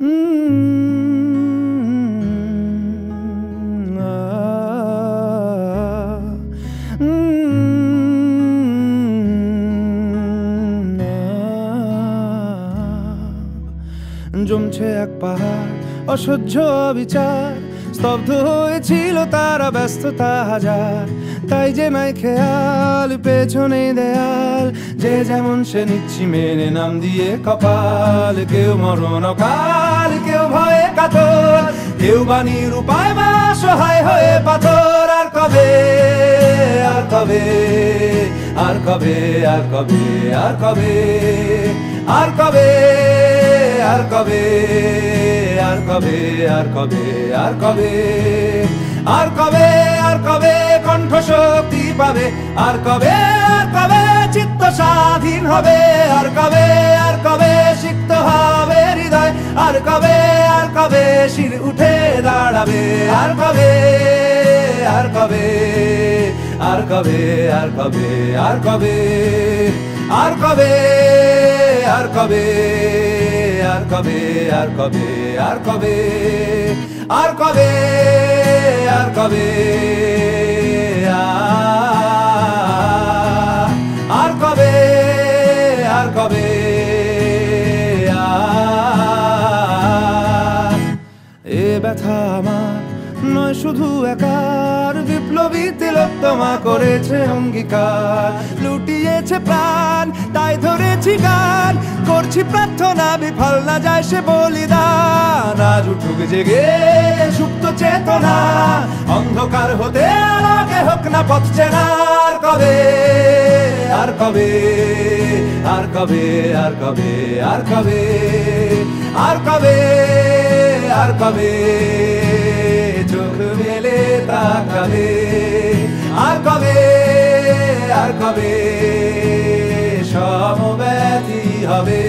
জমছে এক পাহাড় অসহ্য বিচার, স্তব্ধ হয়েছিল তারা ব্যস্ততা হাজার। তাই যে নাই খেয়াল পেছনে দেয়াল, যে যেমন সে নিচ্ছি মেনে নাম দিয়ে কপাল। কেউ মরণ অকাল, কেউ ভয়ে কাতর, কেউ বাণীর উপায় বা সহায় হয়ে পাথর। আর কবে, আর কবে, আর কবে, আর কবে, আর কবে, আর কবে, আর কবে, আর কবে, আর কবে, আর কবে, আর কবে, আর কবে কণ্ঠ শক্তি পাবে? আর কবে, আর কবে চিত্ত স্বাধীন হবে? আর কবে, আর কবে সিক্ত হবে হৃদয়? আর কবে, আর কবে শির উঠে দাঁড়াবে? আর কবে, আর কবে, আর কবে, আর কবে, আর কবে, আর কবে, আর কবে, আর কবে, আর কবে, আর কবে, আর কবে, আর কবে, আর কবে, আর কবে, এ ব্যথা আমার নয় শুধু একার, বিপ্লবী তিলোত্তমা করেছে অঙ্গীকার। লুটিয়েছে প্রাণ তাই ধরেছি গান, করছি প্রার্থনা বিফল না যায় সে বলিদান। আজ উঠুক জেগে সুপ্ত চেতনা, অন্ধকার হতে আলোকে হোক না পথ চেনা। আর কবে, আর কবে, আর কবে, আর কবে, আর কবে, আর কবে, আর কবে চোখ মেলে তাকাবে? আর কবে, আর কবে সমব্যথী হবে?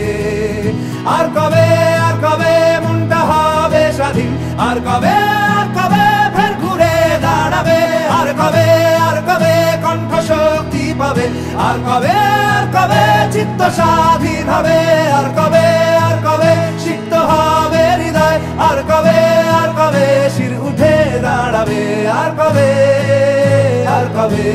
আর কবে, আর কবে মনটা হবে স্বাধীন? আর কবে, আর কবে ফের ঘুরে দাঁড়াবে? আর কবে, আর কবে কণ্ঠ শক্তি পাবে? আর কবে, আর কবে চিত্ত স্বাধীন হবে? আর কবে, আর কবে সিক্ত হবে হৃদয়? আর কবে, আর কবে শির উঠে দাঁড়াবে? আর কবে, আর কবে।